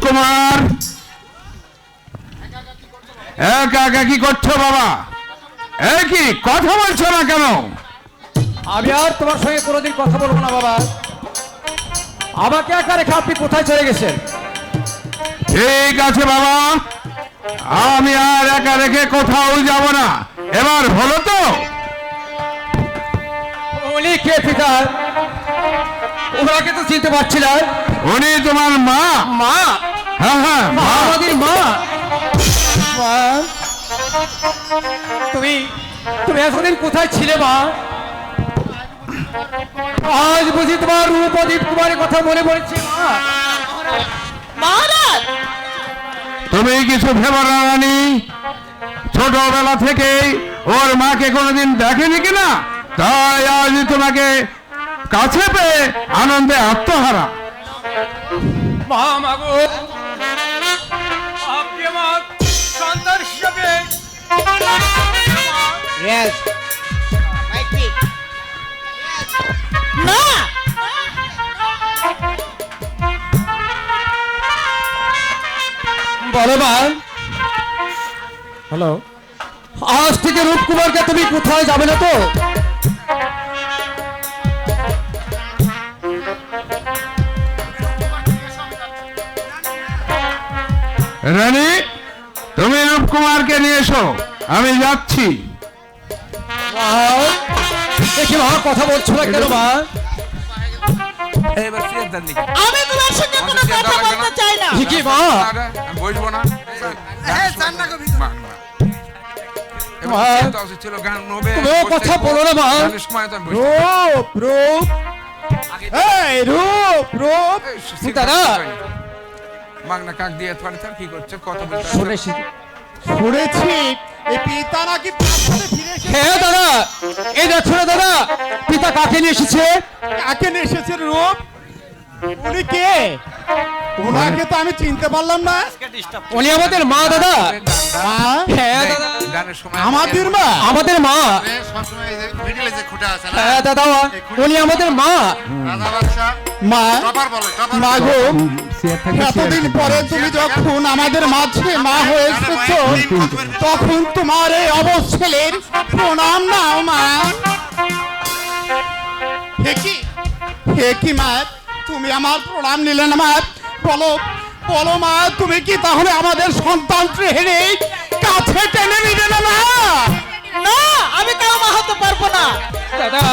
রূপকুমার, একা একা কি করছো বাবা? কি কথা বলছো না কেন? আমি আর তোমার সঙ্গে কোনোদিন কথা বলবো না বাবা। আমাকে একা রেখে আপনি কোথায় চলে গেছেন? ঠিক আছে বাবা, আমি আর একা রেখে কোথাও যাব না। এবার হলো তো? উনি কে পিতা? ওনাকে তো চিনতে পারছি না। উনি তোমার মা? মা? হ্যাঁ হ্যাঁ, মা। আমাদের মা। মা, তুমি তুমি এতদিন কোথায় ছিলে মা? আজ বুঝি তোমার রূপদীপ কুমারের কথা মনে পড়েছে মা? মহারাজ, তুমি কিছু ভেবো না রানী, ছোটবেলা থেকে ওর মাকে কোনোদিন দেখেনি কিনা, তাই আজ তোমাকে কাছে পেয়ে আনন্দে আত্মহারা। মা, মাগো, আপনি আমার সন্তান হিসাবে না, বলো মা। হ্যালো, আজ থেকে রূপকুমারকে তুমি কোথায় যাবে না তো? রানী, তুমি রূপকুমারকে নিয়ে এসো, আমি যাচ্ছি। দেখি মা, কথা বলছো না কেন মা? আমি তোমার সঙ্গে কোনো কথা বলতে চাই না। ঠিকই মা। বসবো না। তুমিও কথা বলো না মা। রূপ রূপ, এই রূপ রূপ। দাদা, মাগনা কাক দিয়ে কি করছে? কথা বলতে শুনেছি। শুনেছি এই পিতা নাকি প্রাসাদে ফিরে এসেছে। হ্যাঁ দাদা, এই দেখো না দাদা, পিতা কাকে নিয়ে এসেছে? কাকে নিয়ে এসেছে রূপ? উনি কে? ওনাকে তো আমি চিনতে পারলাম না। উনি আমাদের মা দাদা। মা? হ্যাঁ দাদা, আমাদের মা? আমাদের মা। হ্যাঁ দাদা, উনি আমাদের মা। মা? মা গো, এতদিন পরে তুমি যখন আমাদের মাঝে মা হয়ে এসেছো, তখন তোমার এই অবস্থের প্রণাম নাও মা। হে কি মা, তুমি আমার প্রণাম নিলে না মা? বলো বলো মা, তুমি কি তাহলে আমাদের সন্তান হেরে কাছে টেনে নিলে না মা? না, আমি কারো মা হতে পারবো না। দাদা,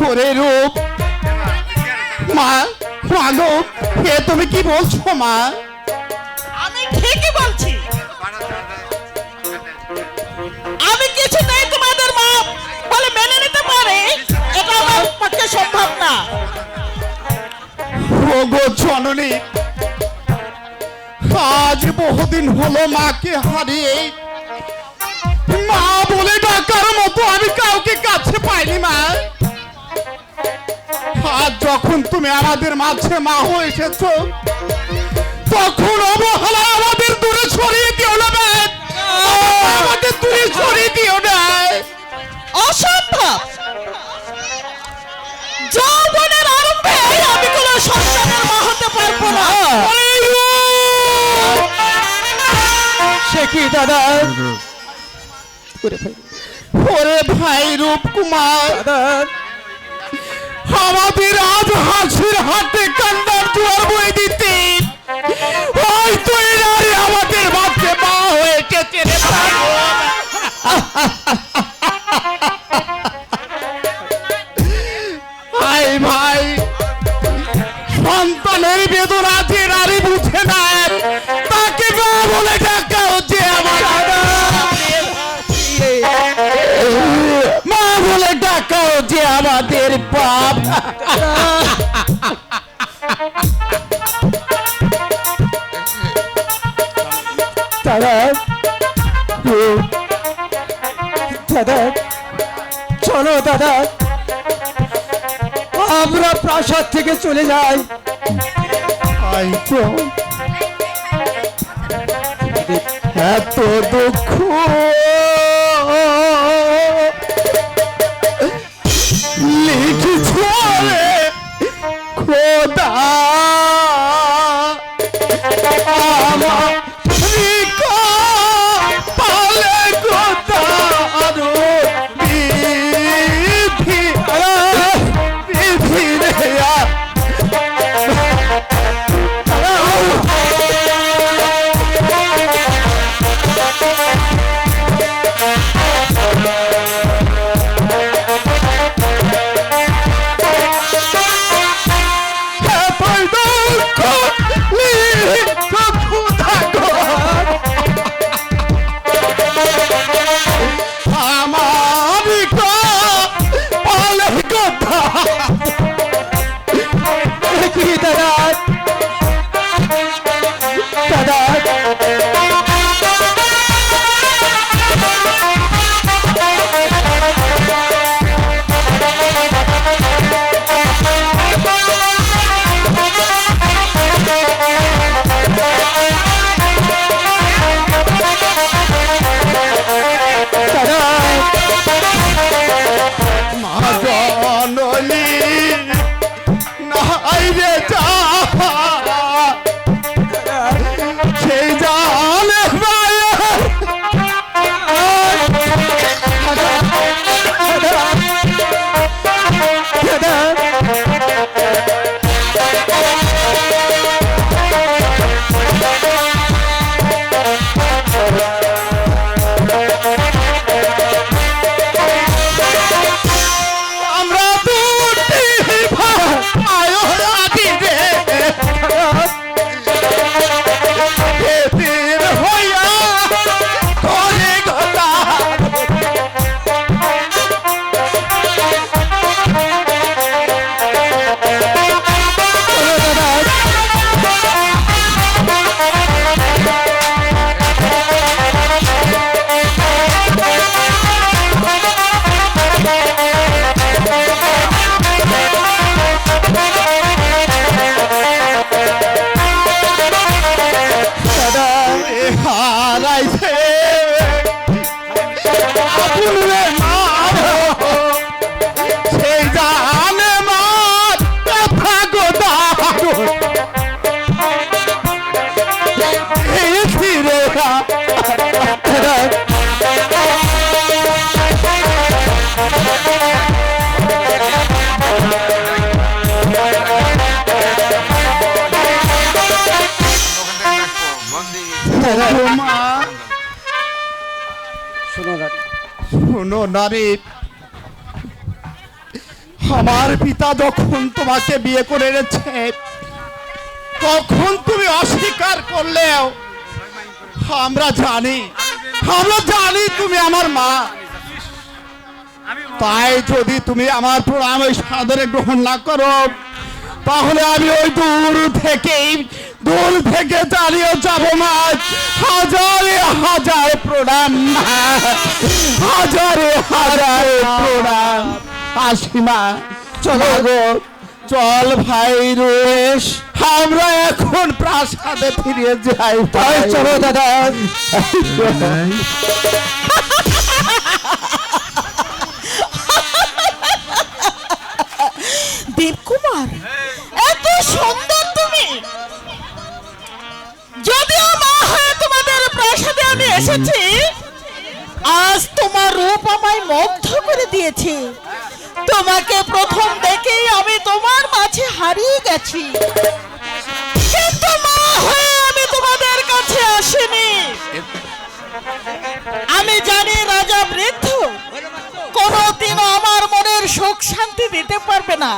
ওরে রূপ, মা মাগো, হে তুমি কি বলছো মা? আমি ঠিকই বলছি। আমি কিছুতেই তোমাদের মা বলে মেনে নিতে পারি, এটা আমার পক্ষে সম্ভব না। ওগো জননী, আজ বহুদিন হলো মাকে হারিয়ে মা বলে ডাকার মতো আমি কাউকে কাছে পাইনি মা। আজ যখন তুমি আমাদের মাঝে মা হয়ে এসেছো, তখন অবহেলা আমাদের দূরে সরিয়ে দিও না মা। আমাদের দূরে সরিয়ে দিও না। অসম্ভব। যৌবনের আরম্ভে আমি কোনো সন্তানের মা হতে পারবো না। সে কি দাদা? ওরে ভাই রূপকুমার, আমাদের আজ হাসির হাতে কান্নার জোয়ার বয়ে দিতে হয়তো এই নারী আমাদের মাঝে মা হয়ে এসেছে রে ভাই। ভাই, সন্তানের বেদনা যে নারী বুঝে না, তাকে মা বলে ডাকা হচ্ছে আমার। মা বলে ডাকা হচ্ছে আমাদের পাপ। দাদা, দাদা, চলো দাদা, আমরা প্রাসাদ থেকে চলে যাই। এত দুঃখ লিখেছ রে খোদা, পুনরে মা সেই জানে মা কথা গোদা এই ফিরে মা শোনো নারী, আমার পিতা যখন তোমাকে বিয়ে করে এনেছে তখন তুমি অস্বীকার করলেও আমরা জানি তুমি আমার মা। তাই যদি তুমি আমার প্রণাম ওই সাদরে গ্রহণ না করো তাহলে আমি ওই দূর থেকে চালিয়ে যাব মা। হাজারে হাজার প্রণাম মা, হাজারে হাজার প্রণাম। আসি মা, চলো গো, চল ভাই রুয়েশ, আমরা এখন প্রাসাদে ফিরে যাই। তাই চলো দাদা। দেবকুমার, এত সুন্দর তুমি! যদিও মা হয়ে তোমাদের প্রাসাদে আমি এসেছি, আজ তোমার রূপ আমায় মুগ্ধ করে দিয়েছে। তোমাকে প্রথম দেখেই আমি তোমার মাঝে হারিয়ে গেছি, কিন্তু মা হয়ে আমি তোমাদের কাছে আসিনি। আমি জানি রাজা বৃদ্ধ কোনদিনও আমার মনের সুখ শান্তি দিতে পারবে না।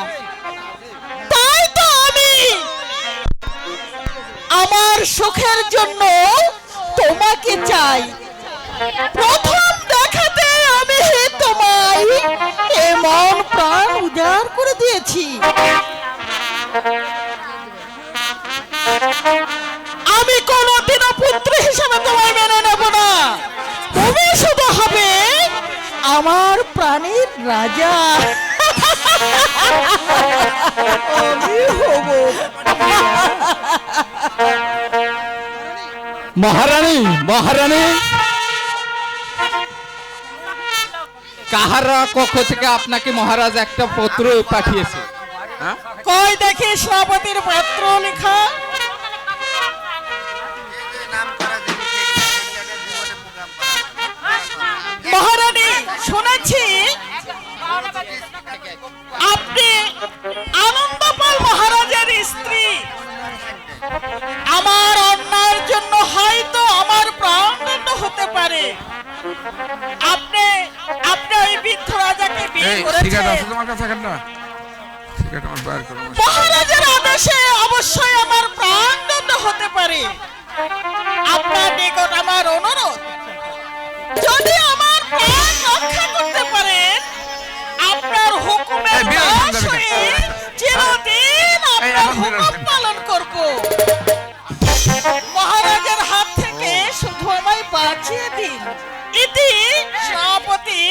তাই তো আমি আমার সুখের জন্য তোমাকে চাই। প্রথম দেখাতে আমি তোমায় এমন প্রাণ উজাড় করে দিয়েছি। আমি কোনদিনও পুত্র হিসেবে তোমায় মেনে নেব না। তুমি শুধু হবে আমার প্রাণের রাজা। আমি হব মহারানী। কাহারা কক্ষ থেকে আপনাকে মহারাজ একটা পত্র পাঠিয়েছে? কই দেখি সভাপতির পত্র লেখা। মহারানী, শুনেছি আপনি আনন্দপাল মহারাজের স্ত্রী। আমার অন্যায়ের জন্য হয়তো আমার প্রাণদণ্ড হতে পারে। আপনি ওই বৃদ্ধ রাজাকে বিয়ে করেছেন। মহারাজের আদেশে অবশ্যই আমার প্রাণদণ্ড হতে পারে। আপনার নিকট আমার অনুরোধ, যদি আমার প্রাণ রক্ষা করতে পারেন, আপনার হুকুমের দাস হয়ে চিরদিন আপনার হুকুম পালন করব। মহারাজের হাত থেকে শুধু আমায় বাঁচিয়ে দিন। ইতি সভাপতি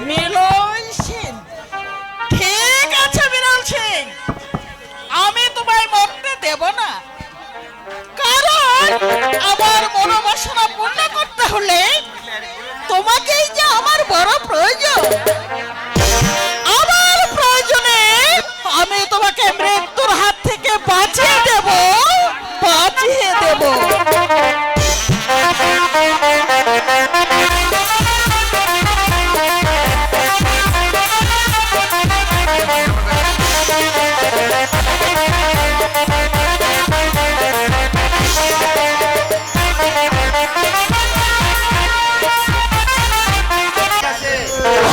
মিলন সেন। ঠিক আছে মিলন সেন, আমি তোমায় মরতে দেব না। কারণ আমার মনোবাসনা পূর্ণ করতে হলে তোমাকেই যে আমার বড় প্রয়োজন। আমার প্রয়োজনে আমি তোমাকে মৃত্যুর হাত থেকে বাঁচিয়ে দেব।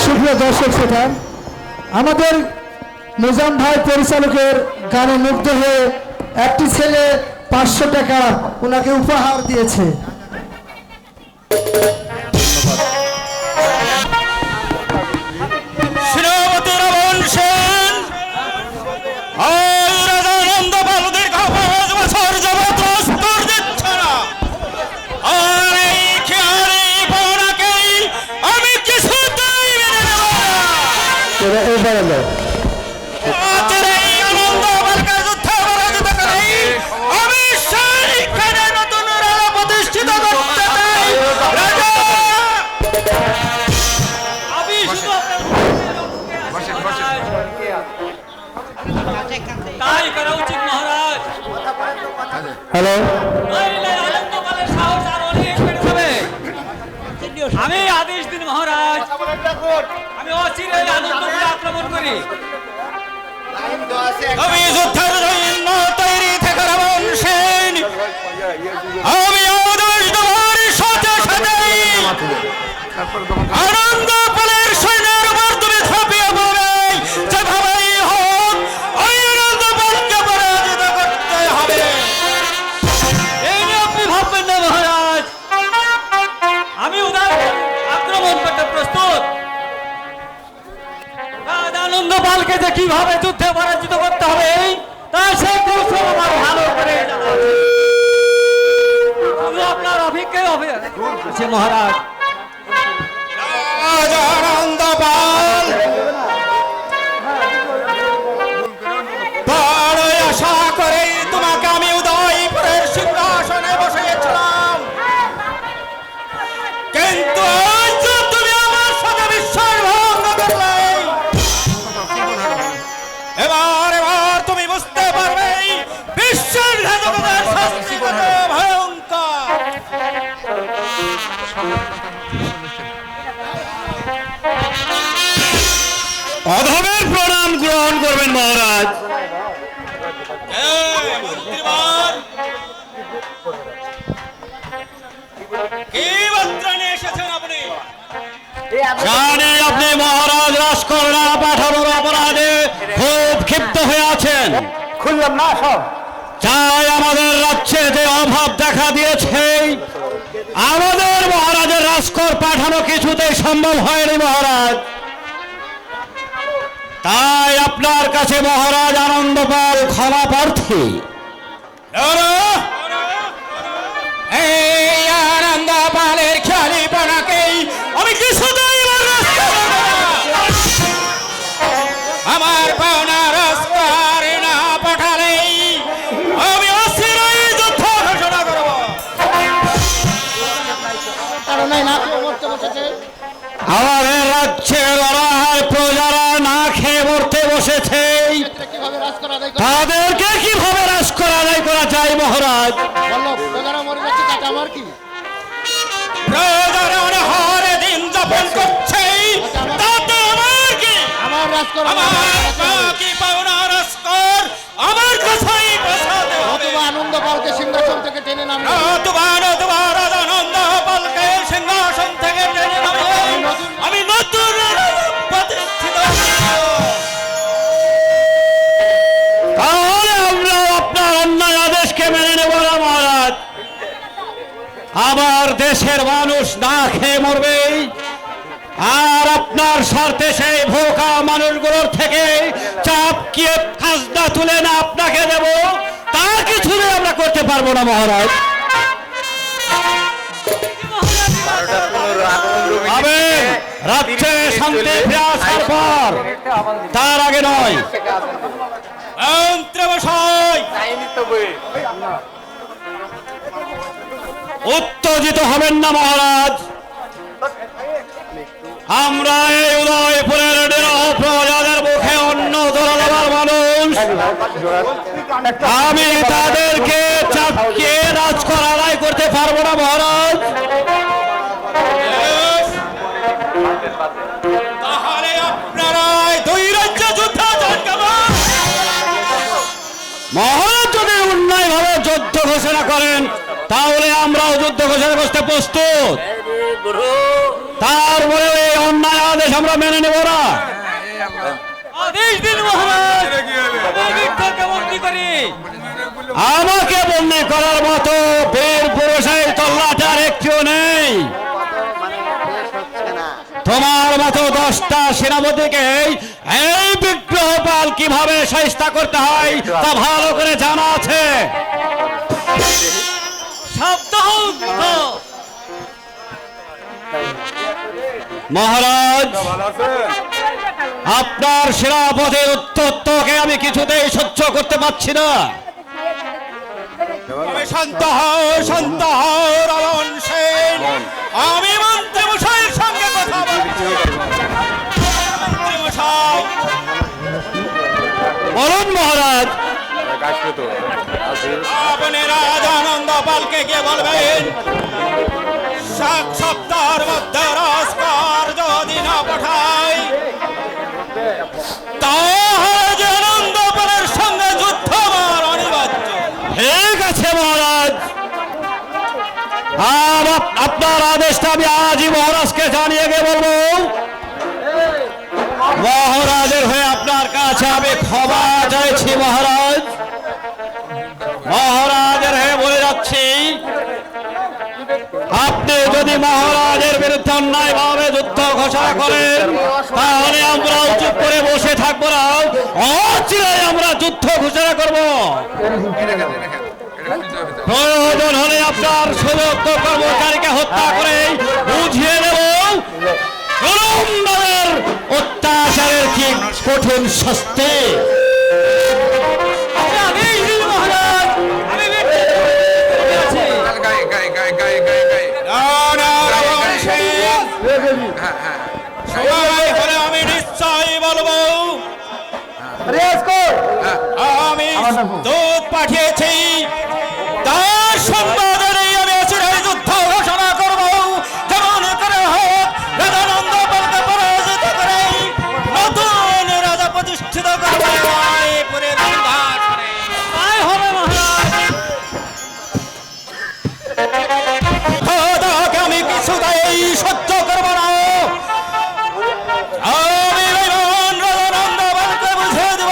সুপ্রিয় দর্শক শ্রোতা, আমাদের নিজাম ভাই পরিচালকের গানে মুগ্ধ হয়ে একটি ছেলে 500 টাকা ওনাকে উপহার দিয়েছে। বলো। আমি আদেশ দিন মহারাজ, আমি অচিরে আনন্দপুরে আক্রমণ করি। আমি যুদ্ধের জন্য তৈরি থেকে রাবণ সেন, আমি আদেশ দেওয়ার সাথে সাথেই আনন্দপুরের সৈন্যের উপর তুমি ঝাঁপিয়ে পড়বে, যেভাবেই হোক ওই আনন্দপুরকে পরাজিত করতে হবে। এই নিয়ে আপনি ভাববেন না মহারাজ, আমি উদার আক্রমণ করতে প্রস্তুত। আনন্দপালকে যে কিভাবে যুদ্ধে পরাজিত করতে হবে তা সে কৌশল আমার ভালো করে জানা আছে। শুধু আপনার অভিজ্ঞায় হবে আছে মহারাজ। রাজা আনন্দপাল বড় আশা করে তোমাকে আমি উদয়পুরের সিংহাসনে বসিয়েছিলাম, কিন্তু আজ তুমি আমার সাথে বিশ্বাস ভঙ্গ করলে। এবার তুমি বুঝতে পারবে বিশ্বাসঘাতকতার শাস্তি কত ভয়ঙ্কর। অধমের প্রণাম গ্রহণ করবেন মহারাজ। কি বার্তা নিয়ে এসেছেন আপনি? জানি আপনি মহারাজ রাজকন্যা পাঠানোর অপরাধে খুব ক্ষিপ্ত হয়ে আছেন। খুললাম না সব। চাই আমাদের রাজ্যে যে অভাব দেখা দিয়েছে, আমাদের মহারাজের রাজকর পাঠানো কিছুতেই সম্ভব হয়নি মহারাজ। তাই আপনার কাছে মহারাজ আনন্দপাল ক্ষমা প্রার্থী। এই আনন্দপালের খেয়ালিপনাকেই আমি কিছুতেই বরদাস্ত করব না। আমার পাওনা রাজকর না পাঠালেই আমি অচিরেই যুদ্ধ ঘোষণা করব। আমাদের রাজ্যের অনাহার প্রজারা না খেয়ে মরতে বসেছে, তাদেরকে কিভাবে রাজকর আদায় করা যায় মহারাজ? প্রজারা অনাহারে দিন যাপন করছে, তাতে আমার কি? আমার বাকি পাওনা রাজকর আমার কাছেই পৌঁছাতে হবে। আনন্দপালকে সিংহাসন থেকে টেনে নামিয়ে রাজা আনন্দপালকে সিংহাসন থেকে টেনে নামিয়ে আমি নতুন প্রতিষ্ঠিত করব। তাহলে আমরা আপনার অন্যায় আদেশকে মেনে নেব না মহারাজ। আমার দেশের মানুষ না খেয়ে মরবে, আর আপনার স্বার্থে সেই ভোকা মানুষগুলোর থেকে চাপকিয়ে খাজনা তুলে না আপনাকে দেব, তা কিছুই আমরা করতে পারবো না মহারাজ। তবে রাজ্যে শান্তি ফিরে আসার পর, তার আগে নয়। মন্ত্রীমশাই, উত্তেজিত হবেন না মহারাজ। আমরা এই উদয়পুরের নিরহ প্রজাদের মুখে অন্ন জোরাবার মানুষ, আমি তাদেরকে চাপকে রাজকর আদায় করতে পারবো না মহারাজ। তাহলে আপনারা দুই রাজ্যে যুদ্ধ মহারাজ যদি অন্যায় ভাবে যুদ্ধ ঘোষণা করেন, তাহলে আমরাও যুদ্ধ ঘোষণা করতে প্রস্তুত। তারপরে এই অন্যায় আদেশ আমরা মেনে নেব না। আদেশ দিন মহারাজ, আমি কাকে বন্দী করি? আমাকে বন্দি করার মতো বীর পুরুষের তল্লাটে আর একটিও নেই। তোমার মতো 10টা সেনাপতিকে এই বিগ্রহপাল কিভাবে শায়েস্তা করতে হয় তা ভালো করে জানা আছে। সাবধান মহারাজ, আপনার সেনাপতির উত্তরকে আমি কিছুতেই সহ্য করতে পারছি না। শান্ত হও, শান্ত হও রাবণ সেন, আমি মন্ত্রীমশাইয়ের সঙ্গে কথা বলছি। মন্ত্রীমশাই বলুন মহারাজ। আপনি রাজানন্দ পালকে গিয়ে বলবেন সাত সপ্তাহের মধ্যে রাজকার যদি না পাঠায় তাহলে আনন্দ পালের সঙ্গে যুদ্ধ আমার অনিবার্য। ঠিক আছে মহারাজ, আর আপনার আদেশটা আমি আজই মহারাজকে জানিয়ে গিয়ে বলবো। মহারাজের হয়ে আপনার কাছে আমি ক্ষমা চাইছি মহারাজ। মহারাজের হয়ে বলে যাচ্ছি, আপনি যদি মহারাজের বিরুদ্ধে অন্যায় ভাবে যুদ্ধ ঘোষণা করেন তাহলে আমরাও চুপ করে বসে থাকবো না, অচিরেই আমরা যুদ্ধ ঘোষণা করব। প্রয়োজন হলে আপনার সুযোগ্য কর্মচারীকে হত্যা করে বুঝিয়ে দেব জুলুমবাজের অত্যাচারের কি কঠিন শাস্তি। আমি নিশ্চয়ই বলবো, আমি দুধ পাঠিয়েছি, তার সম্পাদনেই আমি অচিরেই যুদ্ধ ঘোষণা করবো। যেমন করে হোক রাজানন্দ পালকে পরাজিত করে নতুন রাজা প্রতিষ্ঠিত করবো। আমি কিছুতেই সহ্য করবো না। আমি রাজানন্দ পালকে বুঝিয়ে দেব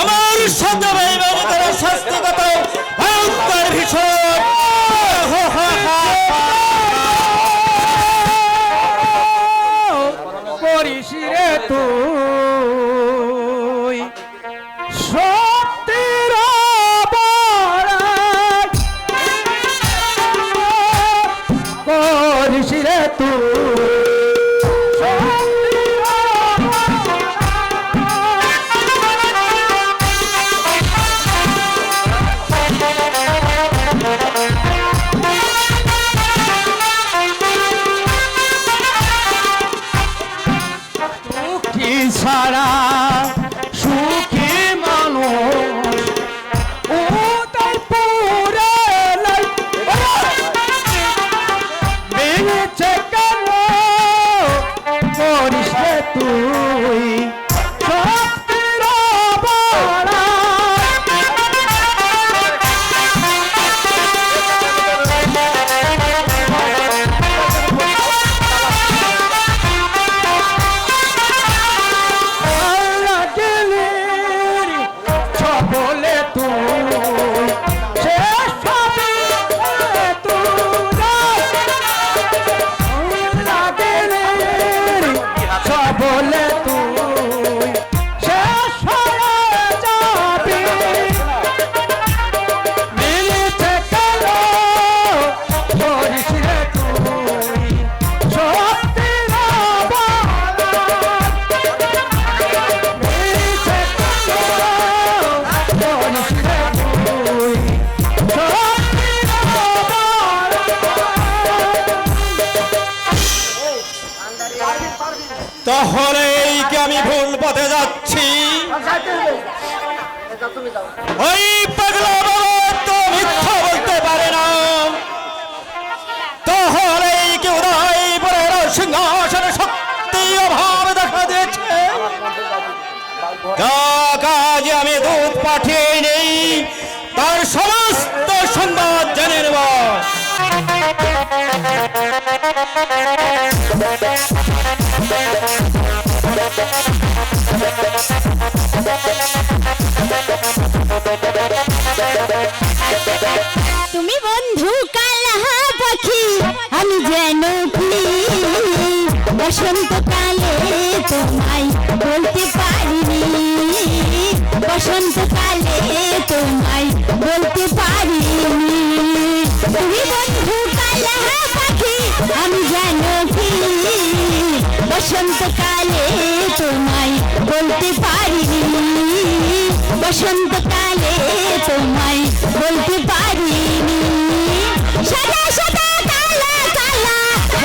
আমার সাথে বেইমানি করার শাস্তি কত ভয়ঙ্কর ভীষণ। করিস রে তুই সত্যের অপরাধ, করিস রে তুই ছাড়া সুখী মানুষ ও তাই পুরে বেঁচে গেল। করিস রে তুই সত্যের অপরাধ, বলে তুই শেষ হবে বলে তুই শেষ হয়ে যাবি। মিলিতে গেল করিস রে তুই সত্যের অপরাধ, মিলিতে গেল করিস রে তুই সত্যের অপরাধ। তাহলে এই কি আমি ভুল পথে যাচ্ছি? ওই পাগলা বাবা তো মিথ্যা বলতে পারে না। তাহলে এই কি উদয়পুরের সিংহাসনে শক্তি অভাব দেখা দিয়েছে? কাজে আমি দুধ পাঠিয়ে নেই, তার সমস্ত সংবাদ জেনে নেব। তুমি বন্ধু কালা পাখি আমি যেন কি বসন্তকালে তোমায় বলতে পারিনি, বসন্তকালে তোমায় বলতে পারিনি। তুমি বন্ধু কালা পাখি আমি যেন কি বসন্তকালে তোমায় বলতে পারিনি, বসন্তকালে তোমায় বলতে পারিনি। সাদা সাদা কালা কালা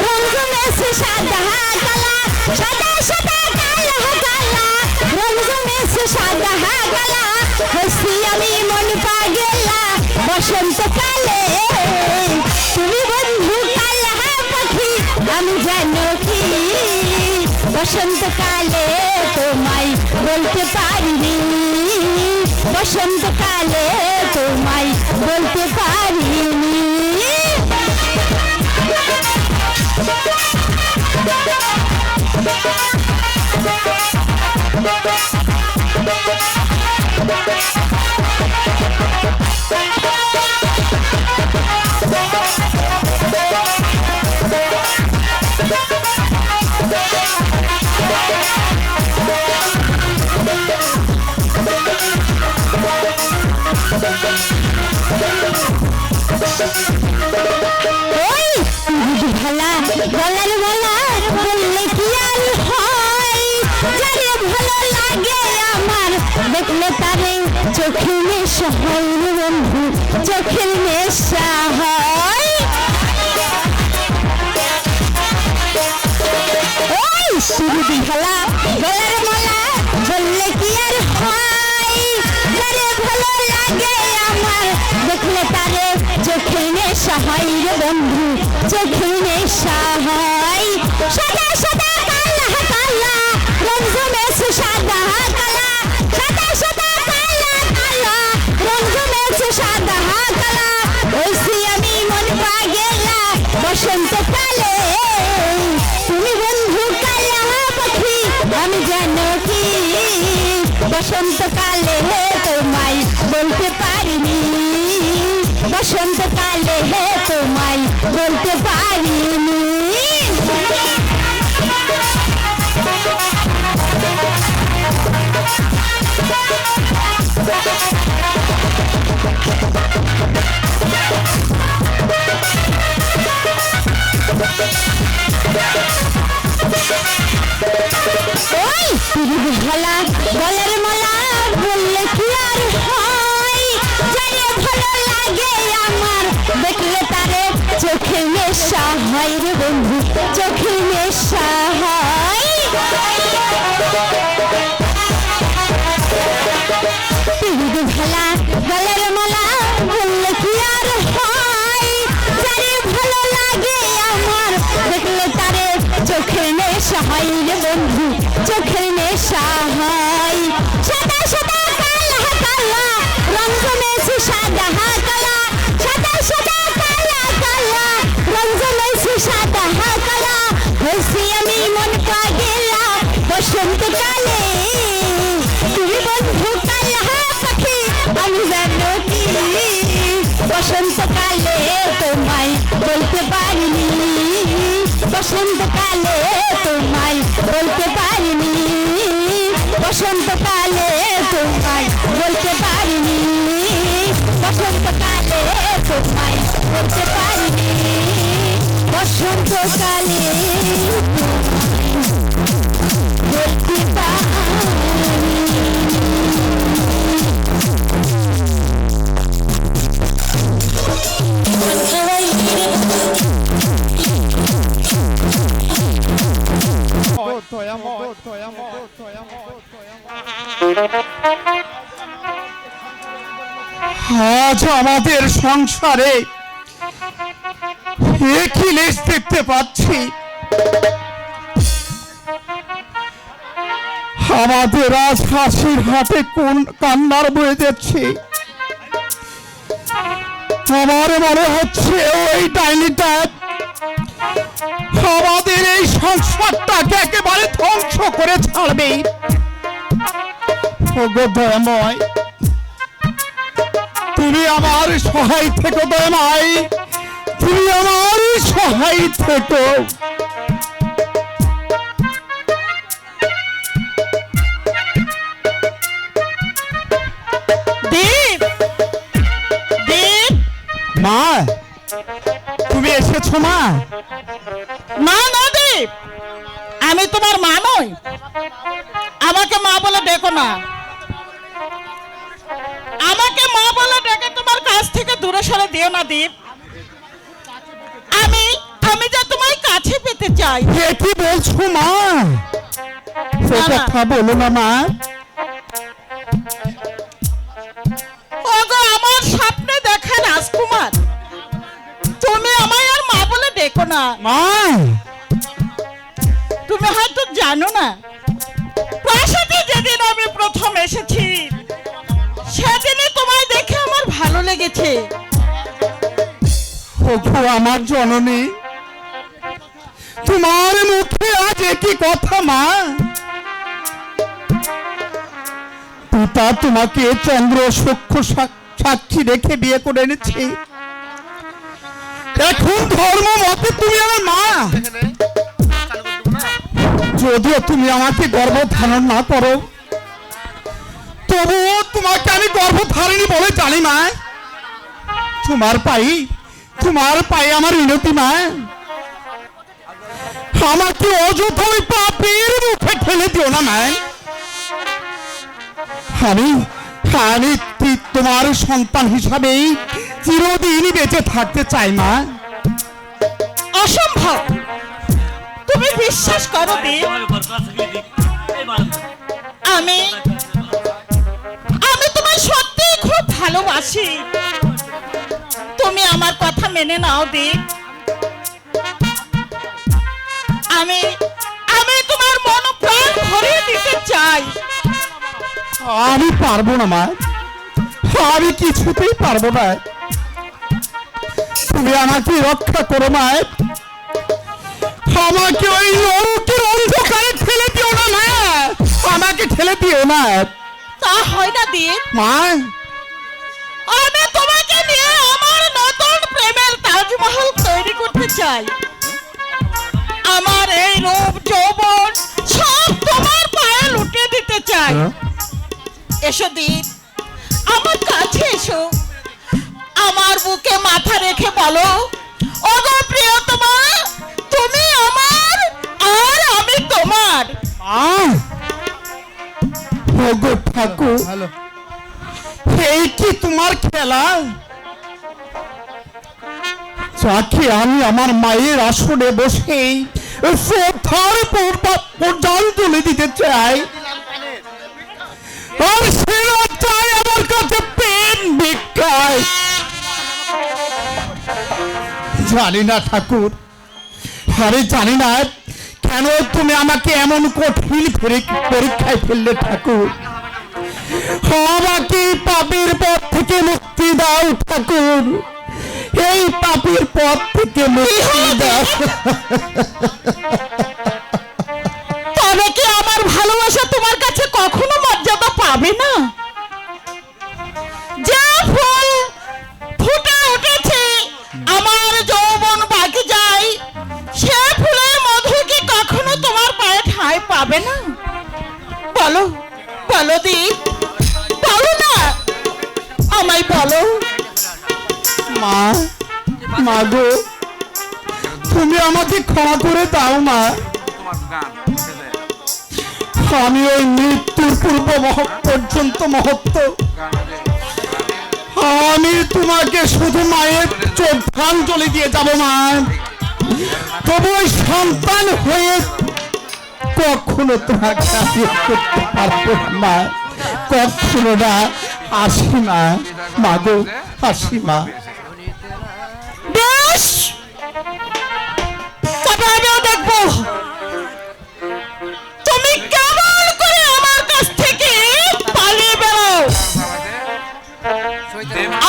রঙ মেশে সাদা কালা, সাদা সাদা কালা কালা রঙ মেশে সাদা কালা। হসি আমি মন পাগে বসন্তকালে তুমি বন্ধু কালা পাখি আমি যেন কি বসন্তকালে তোমায় বলতে পারিনি বসন্তকালে তোমায় বলতে পারিনি ওই ভালা গলার মালার বললে কি আর হয় যারে ভালো লাগে আমার দেখলে তারে চোখের নেশা হয় রে বন্ধু চোখের নেশা হয় ওই সুরভি ভালা গলার মালা বললে কি আর হয় যারে ভালো লাগে আমার দেখলে তারে চোখের নেশা হয় রে বন্ধু চোখের নেশা হয় সাদা সাদা কালা কালা রং জমেছে সাদা কালা সাদা সাদা কালা কালা রং জমেছে সাদা কালা ওইসি আমি মন পাগেলা বসন্তকালে তুমি বন্ধু কালা পাখি আমি জানো কি বসন্তকালে তোমায় বলতে পারিনি বসন্তকালে তোমায় বলতে পারিনি ওই পুরুষ ভালা গলার মালা বললে কি আর হয় যারে ভালো লাগে আমার দেখলে তারে চোখে নেশা হয় রে বন্ধু চোখে নেশা হয় পুরুষ ভালা গলার মালা বললে কি আর হয় যারে ভালো লাগে আমার দেখলে তারে চোখের নেশা হয় রে বন্ধু চোখের নেশা হয় সাদা সাদা কালা কালা রং জমেছে সাদা কালা সাদা সাদা কালা কালা রং জমেছে সাদা কালা হয়েছি আমি মন পাগেলা বসন্তকালে তুমি বন্ধু কালা পাখি আমি জানো কি বসন্তকালে তোমায় বলতে পারিনি বসন্তকালে তোমায় বলতে পারিনি বসন্তকালে তোমায় বলতে পারিনি বসন্তকালে তোমায় বলতে পারিনি বসন্তকালে বলতে আজ আমাদের সংসারে একই লেশ দেখতে পাচ্ছি আমাদের আজ হাসির হাতে কোন কান্নার বয়ে যাচ্ছে আমার মনে হচ্ছে ওই ডাইনিটা আমাদের এই সংসারটাকে একেবারে ধ্বংস করে ছাড়বে ওগো দয়াময় তুমি আমার সহায় থেকো দয়াময় তুমি আমার সহায় থেকো দীপ দীপ মা তুমি এসেছো মা না না দীপ আমি তোমার মা নই আমাকে মা বলে ডেকো না আমাকে মা বলে ডেকে তোমার কাছ থেকে দূরে সরে দিও না দীপ আমি আমি যে তোমায় কাছে পেতে চাই কে কি বলছো মা সে না, না। কথা বলো না মা ওগো আমার স্বপ্নে দেখা মা তুমি হয়তো জানো না, প্রাসাদে যেদিন আমি প্রথম এসেছি সেদিনই তোমায় দেখে আমার ভালো লেগেছে। ওগো আমার জননী, তোমার মুখে আজ কি কথা মা? পিতা তোমাকে চন্দ্র সূক্ষ্ম সাক্ষী রেখে বিয়ে করে এনেছে। এখন ধর্ম মতে তুমি আমার মা। যদিও তুমি আমাকে গর্ভধারণ না করো, তবুও তোমাকে আমি গর্ভধারিণী বলে জানি মা। তোমার পায়ে আমার মিনতি মা, আমাকে অযথাই পাপের মুখে ঠেলে দিও না মা। আমি তোমার সন্তান হিসাবেই চিরদিন বেঁচে থাকতে চাই মা। অসম্ভব, তুমি বিশ্বাস করো দেব, আমি তোমায় সত্যি খুব ভালোবাসি। তুমি আমার কথা মেনে নাও দেব। আমি তোমার মন প্রাণ ভরিয়ে দিতে চাই। আমি পারবো না মা, আমি কিছুতেই পারবো না। তুমি আমাকে রক্ষা করো মা, আমাকে ওই নরকের অন্ধকারে ঠেলে দিও না মা, আমাকে ঠেলে দিও না। তা হয় না দেব, মা আমি তোমাকে নিয়ে আমার নতুন প্রেমের তাজমহল তৈরি করতে চাই। আমার এই রূপ যৌবন সব তোমার পায়ে লুটিয়ে দিতে চাই। এসো দীপ, আমার কাছে এসো, আমার বুকে মাথা রেখে বলো, ওগো প্রিয়তমা, তুমি আমার আর আমি তোমার। ওগো ঠাকুর, এই কি তোমার খেলা? যাকে আমি আমার মায়ের আসনে বসে শ্রদ্ধার পর্যাঞ্জলি দিতে চাই, আর সেরা চাই আমার কাছে পেন ভিক্ষায়। জানি না ঠাকুর, আরে জানি না কেন তুমি আমাকে এমন কঠিন পরীক্ষায় ফেললে ঠাকুর। আমাকে পাপের পথ থেকে মুক্তি দাও ঠাকুর, এই পাপের পথ থেকে মুক্তি দাও। তবে কি আমার ভালোবাসা তোমার কাছে কখনো মর্যাদা পাবে না? যে ফুল ফুটে উঠেছে আমার যৌবন বাকি যায়, সে ফুলের মধু কি কখনো তোমার পায়ে ঠাঁই পাবে না? বলো বলো দীপ, বলো না, আমায় বলো। মা গো, তুমি আমাকে ক্ষমা করে দাও মা। আমি ওই মৃত্যুর পূর্ব পর্যন্ত মহত্ব আমি তোমাকে শুধু মায়ের শ্রদ্ধাঞ্জলি দিয়ে যাব মা। তবু ওই সন্তান হয়ে কখনো তোমাকে আমি করতে পারবো না মা, কখনো না। আসি মা, মা গো আসি মা। বেশ, তবে আমিও দেখবো তুমি কেমন করে আমার কাছ থেকে পালিয়ে বেড়াও।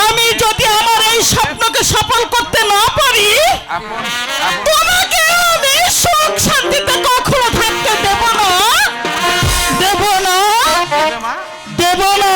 আমি যদি আমার এই স্বপ্নকে সফল করতে না পারি, তোমাকে আমি সুখ শান্তিতে কখনো থাকতে দেব না, দেব না, দেব না।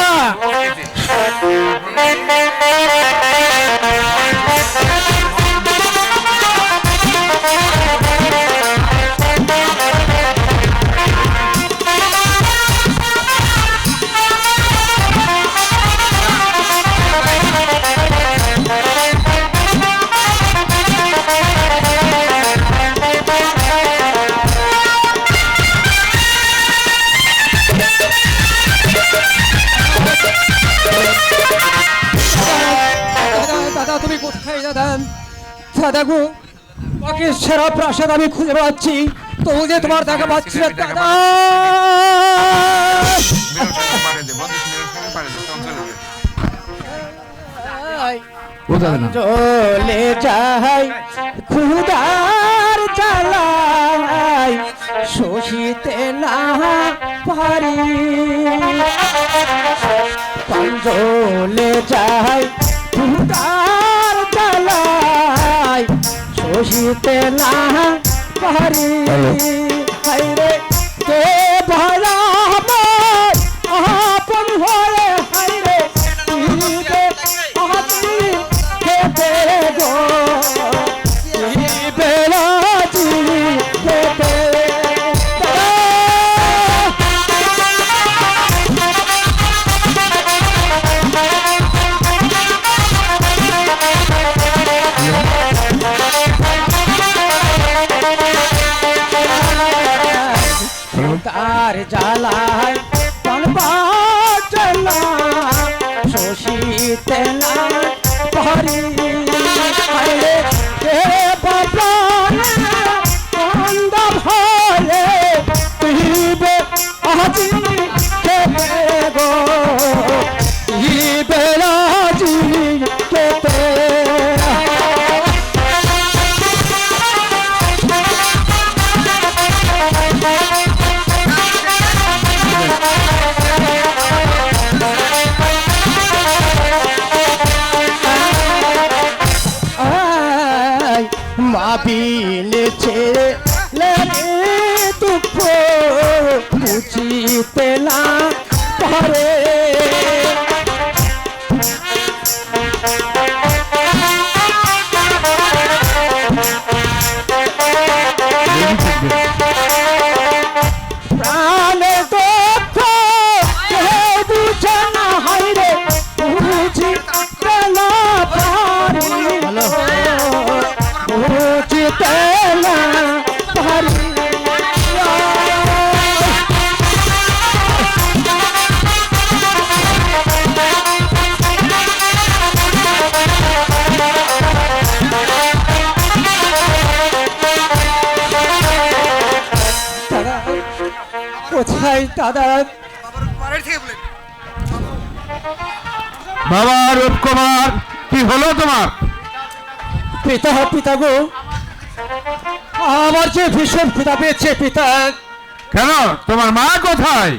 দাদা তুমি কোথায় দাদা? দাদা গো, তোমাকে সেরা প্রাসাদ আমি খুঁজে বেড়াচ্ছি, তবু যে তোমার দেখা পাচ্ছি না দাদা। বোঝা যায় না। চলে যাই খুদা সহিতে না পারি পঞ্জলে যাই তার জ্বালাই সহিতে না পারি হাইরে কে ভরা আমার আপন হয়ে হাইরে দিবে আতি খেতে গো দিবে রাজি খেতে তার জ্বালায় জ্বালা শোষিতে না পারি হায়রে কে বাবা বন্ধ ভয়ে তুইবে আজি কেতে গো তুইবে রাজি কেতে মাবিলে ছেলে দুঃখ বুঝিতে না পারে প্রাণে দুঃখ কেউ বুঝে না হাইরে বুঝিতে না পারি বুঝিতে না পারি দাদা কোথায় দাদা বাবা রূপকুমার, কি হলো তোমার? পিতা পিতা গো আমার যে ভীষণ পিতা পেয়েছে পিতা কেন, তোমার মা কোথায়?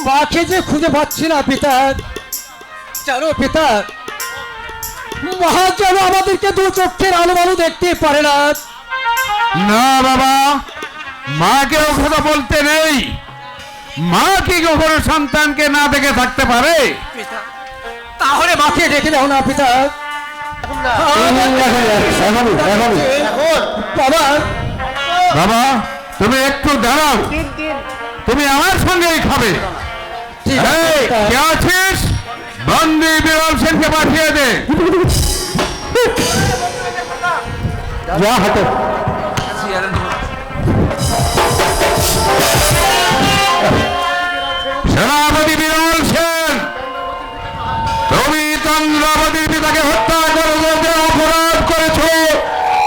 মাকে যে খুঁজে পাচ্ছি না পিতা জানো পিতা মা যেন আমাদেরকে দু চোখের আলো আলো দেখতে পারে না না বাবা, মাকেও কথা বলতে নেই। মা কি কখনো সন্তানকে না দেখে থাকতে পারে? তাহলে মাকে ডেকে দাও না পিতা বাবা বাবা তুমি একটু দাঁড়াও, তুমি আমার সঙ্গেই খাবে। ঠিক আছে, এই, পিতা। কে আছিস? বন্দি বিরল সেনকে পাঠিয়ে দে। যা হাতে সেনাপতি বিরল সেন, তুমি চন্দ্রাবতীর পিতাকে হত্যা করে যে অপরাধ করেছো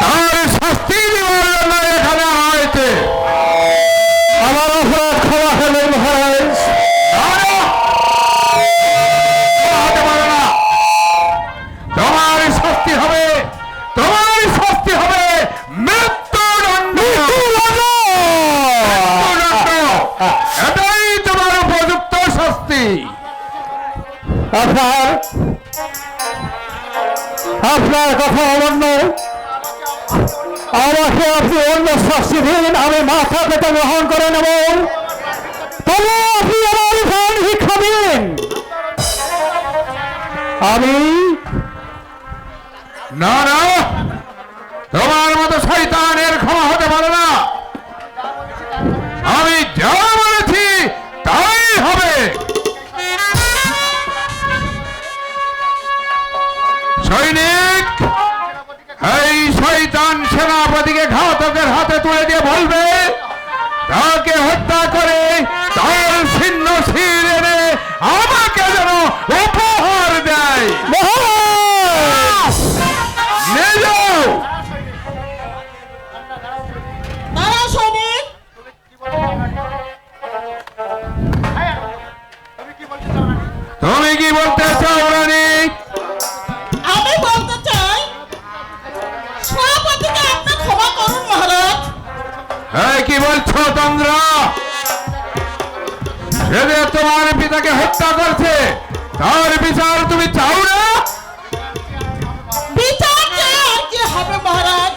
তার শাস্তি দেওয়ার জন্য এখানে আনা হয়েছে। আমার অপরাধ ক্ষমা করবেন মহারাজ। হতে পারে না। তোমার শাস্তি হবে, তোমার শাস্তি হবে মৃত্যুদণ্ড। এটাই তোমার উপযুক্ত শাস্তি। আপনার কথা অমান্য, আমাকে আপনি অন্য শাস্তি দিন, আমি মাথা পেতে গ্রহণ করে নেব, তবে আপনি আমার প্রাণ শিক্ষা দিন। আমি না না, তোমার মতো শয়তানের ক্ষমা হতে পারে না। আমি যা বলেছি তাই হবে। সৈনিক, এই শয়তান সেনাপতিকে ঘাতকের হাতে তুলে দিয়ে বলবে তাকে হত্যা করে তার ছিন্ন শির এনে আমাকে যেন উপহার দেয়। সে যে তোমার পিতাকে হত্যা করছে, তার বিচার তুমি চাও না? বিচার চেয়ে আর কি হবে মহারাজ?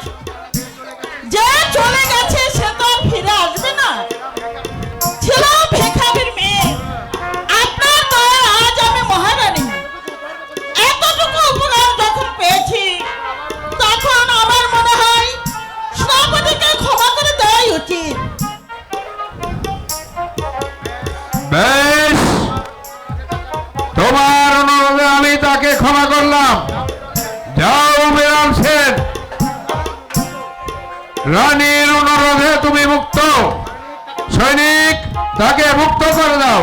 যে চলে গেছে সে তো আর ফিরে আসবে না। ছিল ভিখারির মেয়ে, আপনার দয়ায় আজ আমি মহারানী। এতটুকু উপকার যখন পেয়েছি, তখন আমার মনে হয় সেনাপতিকে ক্ষমা করে দেওয়াই উচিত। বেশ, তোমার অনুরোধে আমি তাকে ক্ষমা করলাম। যাও বিরাম সেন, রানীর অনুরোধে তুমি মুক্ত। সৈনিক, তাকে মুক্ত করে দাও।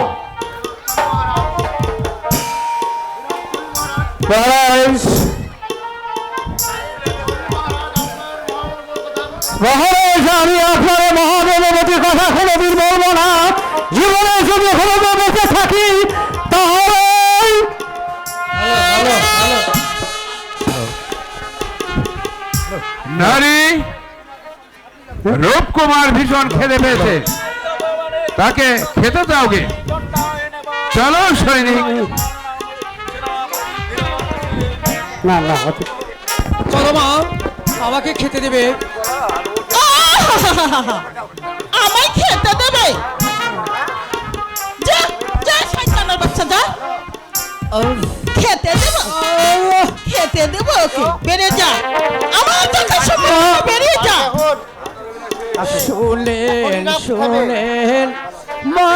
মহারাজ, মহারাজ, আমি আপনার মহাদেবতীর কথা কোনোদিন বলবো না। জীবনে যদি কোনোদিন বেঁচে থাকি তাহলে নারী, রূপকুমার ভীষণ খেতে পেয়েছে, তাকে খেতে দাও গে। চলো সৈনিক। চলো মা, আমাকে খেতে দেবে। আমায় খেতে দেবে? যা যা শয়তানের বাচ্চা, যা। খেতে দেব? খেতে দেব ওকে? বেরিয়ে যা, আমার চোখের সামনে থেকে বেরিয়ে যা। শুনেন শুনেন, মা